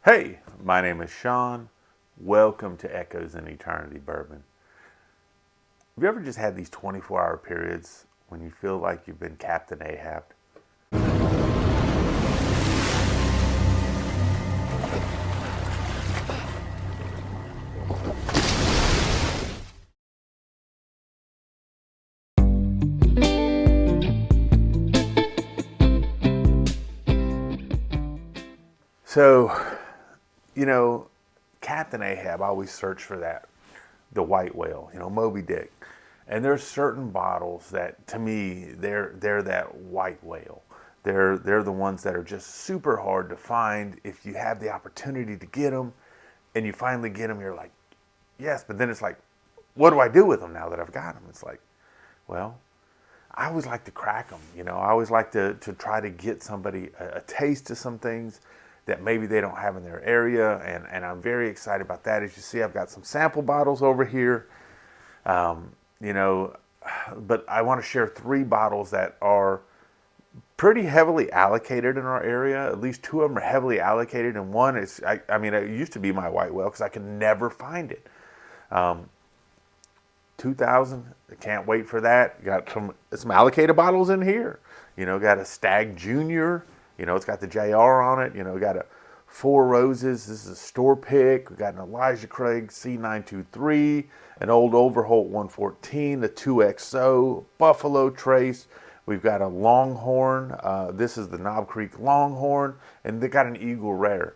Hey, my name is Sean. Welcome to Echoes in Eternity Bourbon. Have you ever just had these 24-hour periods when you feel like you've been Captain Ahab? So, Captain Ahab, I always search for that, the white whale, Moby Dick. And there's certain bottles that, to me, they're that white whale. They're the ones that are just super hard to find. If you have the opportunity to get them, and you finally get them, you're like, yes. But then it's like, what do I do with them now that I've got them? It's like, well, I always like to crack them. I always like to try to get somebody a taste of some things that maybe they don't have in their area, and I'm very excited about that. As you see, I've got some sample bottles over here, but I want to share 3 bottles that are pretty heavily allocated in our area. At least 2 of them are heavily allocated, and one is, it used to be my white whale because I could never find it. 2000, I can't wait for that. Got some allocated bottles in here. Got a Stag Junior. It's got the JR on it. Got a 4 Roses. This is a store pick. We got an Elijah Craig C923, an Old Overholt 114, a 2XO, Buffalo Trace. We've got a Longhorn. This is the Knob Creek Longhorn, and they got an Eagle Rare.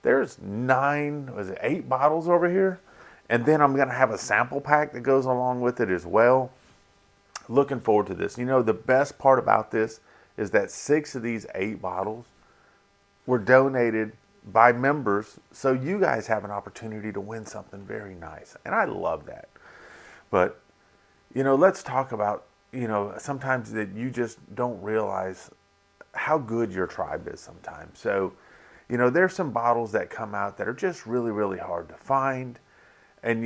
There's 8 bottles over here, and then I'm gonna have a sample pack that goes along with it as well. Looking forward to this. The best part about this is that 6 of these 8 bottles were donated by members, so you guys have an opportunity to win something very nice, and I love that. But let's talk about sometimes that you just don't realize how good your tribe is sometimes. So there's some bottles that come out that are just really, really hard to find. And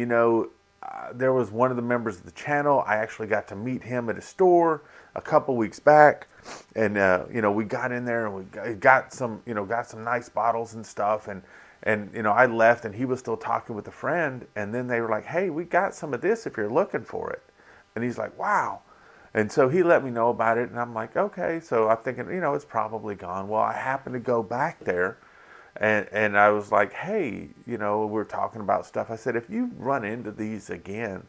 there was one of the members of the channel. I actually got to meet him at a store a couple weeks back, and we got in there and we got some nice bottles and stuff, and I left and he was still talking with a friend, and then they were like, hey, we got some of this if you're looking for it. And he's like, wow. And so he let me know about it, and I'm like, okay. So I'm thinking, it's probably gone. Well, I happened to go back there, and I was like, hey, we're talking about stuff. I said, if you run into these again,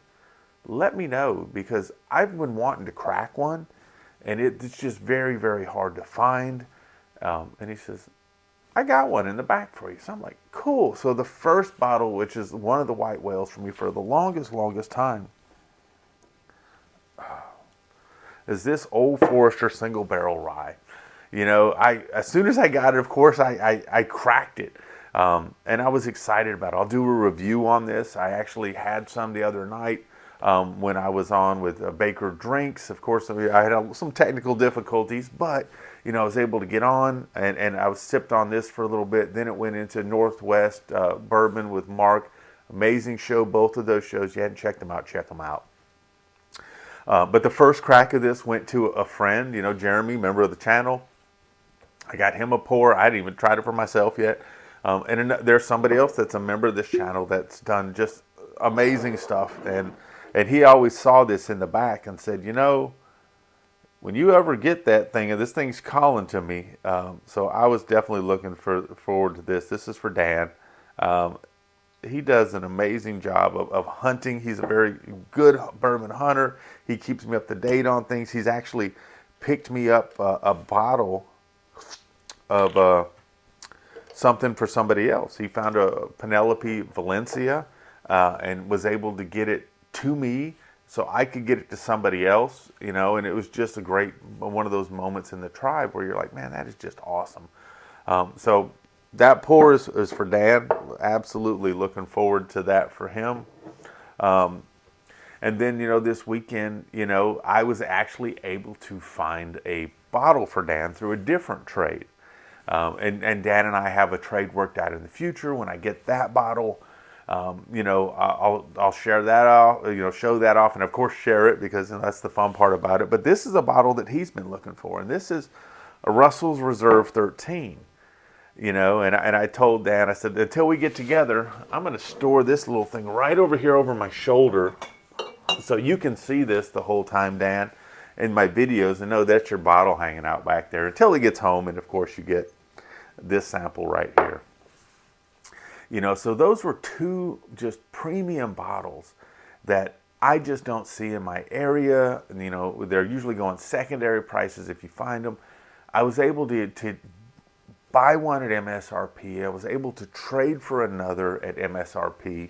let me know, because I've been wanting to crack one, and it's just very, very hard to find. And he says, I got one in the back for you. So I'm like, cool. So the first bottle, which is one of the white whales for me for the longest time, is this Old Forester single barrel rye. As soon as I got it, of course, I cracked it. And I was excited about it. I'll do a review on this. I actually had some the other night when I was on with Baker Drinks. Of course, I had some technical difficulties, but I was able to get on, and I was sipped on this for a little bit. Then it went into Northwest Bourbon with Mark. Amazing show, both of those shows. You hadn't checked them out, check them out. But the first crack of this went to a friend, Jeremy, member of the channel. I got him a pour. I hadn't even tried it for myself yet. And there's somebody else that's a member of this channel that's done just amazing stuff. And he always saw this in the back and said, when you ever get that thing, and this thing's calling to me. So I was definitely looking forward to this. This is for Dan. He does an amazing job of hunting. He's a very good bourbon hunter. He keeps me up to date on things. He's actually picked me up a bottle of something for somebody else. He found a Penelope Valencia and was able to get it to me so I could get it to somebody else, and it was just a great, one of those moments in the tribe where you're like, man, that is just awesome. So that pour is for Dan. Absolutely looking forward to that for him. And then, this weekend, I was actually able to find a bottle for Dan through a different trade. And Dan and I have a trade worked out in the future. When I get that bottle, I'll share that off, show that off, and of course share it, because that's the fun part about it. But this is a bottle that he's been looking for, and this is a Russell's Reserve 13. you know, and I told Dan, I said, until we get together, I'm going to store this little thing right over here over my shoulder so you can see this the whole time, Dan, in my videos, and know that's your bottle hanging out back there until he gets home. And of course you get this sample right here. You know, so those were two just premium bottles that I just don't see in my area. And, you know, they're usually going secondary prices if you find them. I was able to buy one at MSRP. I was able to trade for another at MSRP,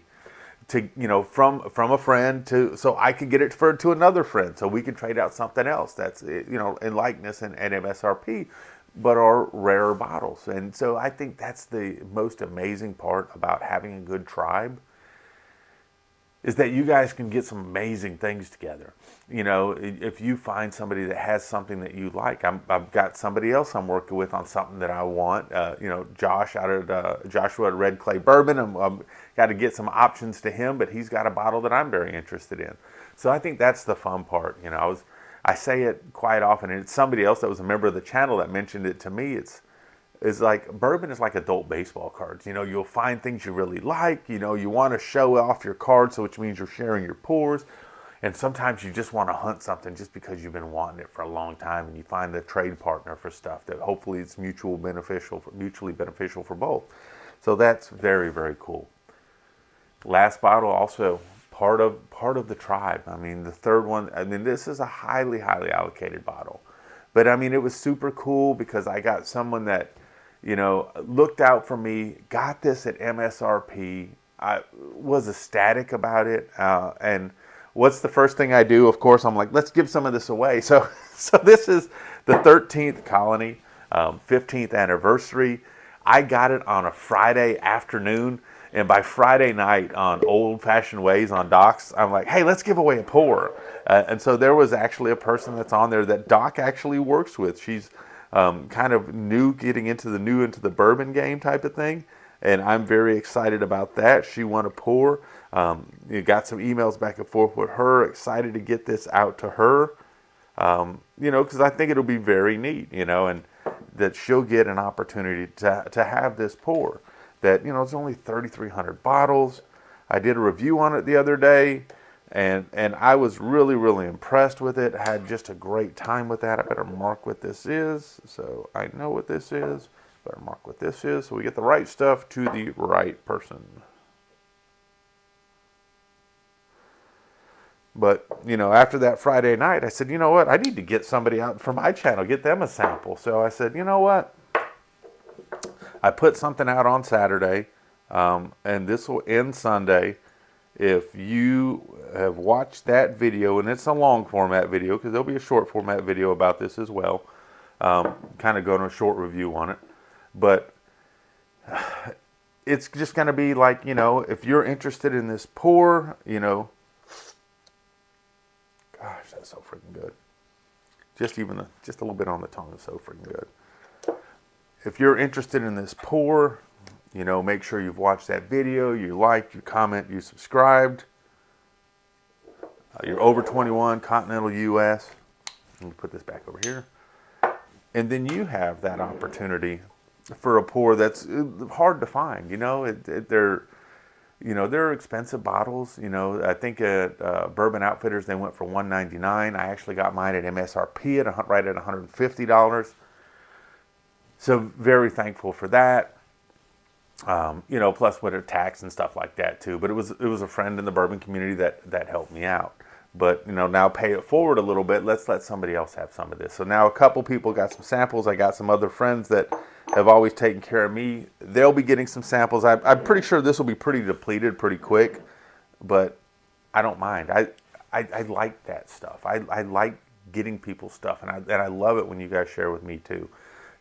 to, you know, from a friend to, so I could get it to another friend, so we could trade out something else that's, you know, in likeness and MSRP, but are rarer bottles. And so I think that's the most amazing part about having a good tribe, is that you guys can get some amazing things together. You know, if you find somebody that has something that you like, I've got somebody else I'm working with on something that I want. You know, Joshua at Red Clay Bourbon. I'm got to get some options to him, but he's got a bottle that I'm very interested in. So I think that's the fun part. You know, I say it quite often, and it's somebody else that was a member of the channel that mentioned it to me. It's like bourbon is like adult baseball cards. You know, you'll find things you really like. You know, you want to show off your cards, so which means you're sharing your pours. And sometimes you just want to hunt something just because you've been wanting it for a long time, and you find a trade partner for stuff that hopefully it's mutually beneficial for both. So that's very, very cool. Last bottle also part of the tribe. I mean, the third one, I mean, this is a highly allocated bottle. But I mean, it was super cool because I got someone that, you know, looked out for me, got this at MSRP. I was ecstatic about it. And what's the first thing I do? Of course, I'm like, let's give some of this away. So this is the 13th Colony, 15th anniversary. I got it on a Friday afternoon. And by Friday night on Old Fashioned Ways on Doc's, I'm like, hey, let's give away a pour. And so there was actually a person that's on there that Doc actually works with. She's kind of getting into the bourbon game type of thing. And I'm very excited about that. She won a pour. You got some emails back and forth with her. Excited to get this out to her. You know, because I think it'll be very neat, you know, and that she'll get an opportunity to have this pour. That, you know, it's only 3,300 bottles. I did a review on it the other day, and I was really, really impressed with it. I had just a great time with that. I better mark what this is, so I know what this is. Better mark what this is, so we get the right stuff to the right person. But, you know, after that Friday night, I said, you know what? I need to get somebody out from my channel, get them a sample. So I said, you know what? I put something out on Saturday, and this will end Sunday. If you have watched that video, and it's a long format video, because there'll be a short format video about this as well, kind of going to a short review on it. But it's just going to be like, you know, if you're interested in this pour, you know, gosh, that's so freaking good. Just a little bit on the tongue is so freaking good. If you're interested in this pour, you know, make sure you've watched that video, you liked, you comment, you subscribed. You're over 21, continental U.S. Let me put this back over here. And then you have that opportunity for a pour that's hard to find. You know, they're expensive bottles. You know, I think at Bourbon Outfitters they went for $199. I actually got mine at MSRP right at $150. So very thankful for that. You know, plus with a tax and stuff like that too. But it was a friend in the bourbon community that helped me out. But, you know, now pay it forward a little bit. Let's let somebody else have some of this. So now a couple people got some samples. I got some other friends that have always taken care of me. They'll be getting some samples. I'm pretty sure this will be pretty depleted pretty quick. But I don't mind. I like that stuff. I like getting people stuff. And I love it when you guys share with me too.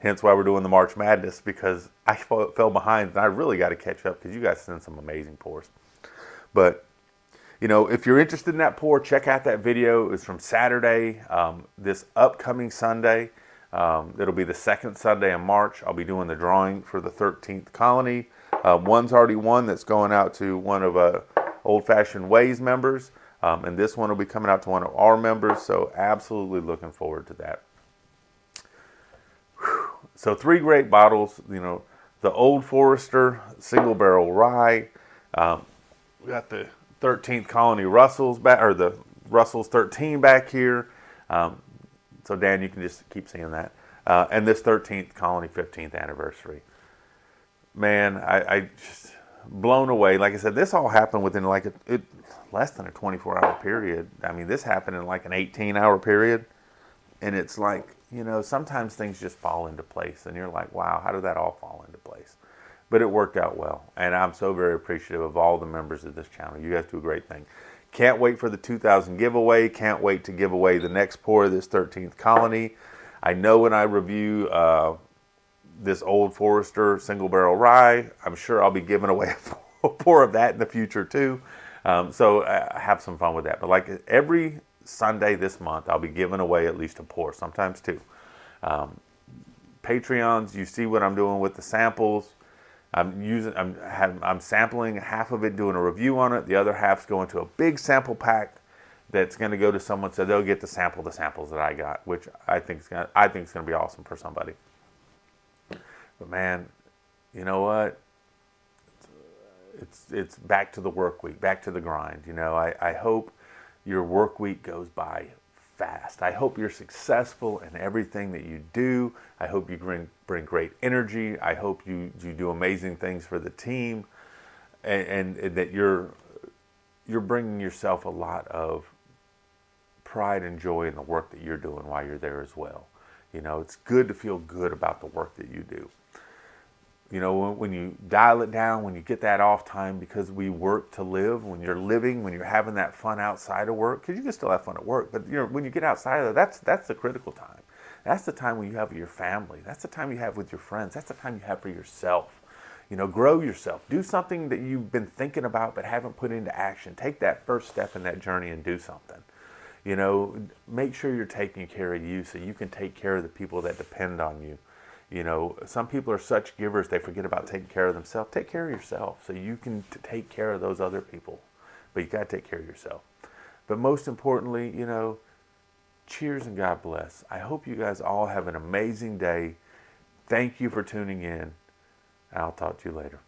Hence why we're doing the March Madness, because I fell behind and I really got to catch up because you guys send some amazing pours. But, you know, if you're interested in that pour, check out that video. It's from Saturday, this upcoming Sunday. It'll be the second Sunday in March. I'll be doing the drawing for the 13th Colony. One's already won that's going out to one of Old Fashioned Ways members. And this one will be coming out to one of our members. So absolutely looking forward to that. So 3 great bottles, you know, the Old Forester single barrel rye. We got the 13th Colony Russells back, or the Russells 13 back here. So Dan, you can just keep seeing that. And this 13th Colony 15th anniversary. Man, I just blown away. Like I said, this all happened within like less than a 24-hour period. I mean, this happened in like an 18-hour period. And it's like, you know, sometimes things just fall into place. And you're like, wow, how did that all fall into place? But it worked out well. And I'm so very appreciative of all the members of this channel. You guys do a great thing. Can't wait for the 2000 giveaway. Can't wait to give away the next pour of this 13th Colony. I know when I review this Old Forester single barrel rye, I'm sure I'll be giving away a pour of that in the future too. So have some fun with that. But like every Sunday this month, I'll be giving away at least a pour, sometimes two. Patreons, you see what I'm doing with the samples. I'm sampling half of it, doing a review on it. The other half's going to a big sample pack that's going to go to someone, so they'll get to sample the samples that I got, which I think is going to be awesome for somebody. But man, you know what? It's back to the work week, back to the grind. You know, I hope your work week goes by fast. I hope you're successful in everything that you do. I hope you bring great energy. I hope you do amazing things for the team, and that you're bringing yourself a lot of pride and joy in the work that you're doing while you're there as well. You know, it's good to feel good about the work that you do. You know, when you dial it down, when you get that off time, because we work to live, when you're living, when you're having that fun outside of work, because you can still have fun at work, but you know, when you get outside of that, that's the critical time. That's the time when you have with your family. That's the time you have with your friends. That's the time you have for yourself. You know, grow yourself. Do something that you've been thinking about but haven't put into action. Take that first step in that journey and do something. You know, make sure you're taking care of you so you can take care of the people that depend on you. You know, some people are such givers, they forget about taking care of themselves. Take care of yourself so you can take care of those other people. But you got to take care of yourself. But most importantly, you know, cheers and God bless. I hope you guys all have an amazing day. Thank you for tuning in. I'll talk to you later.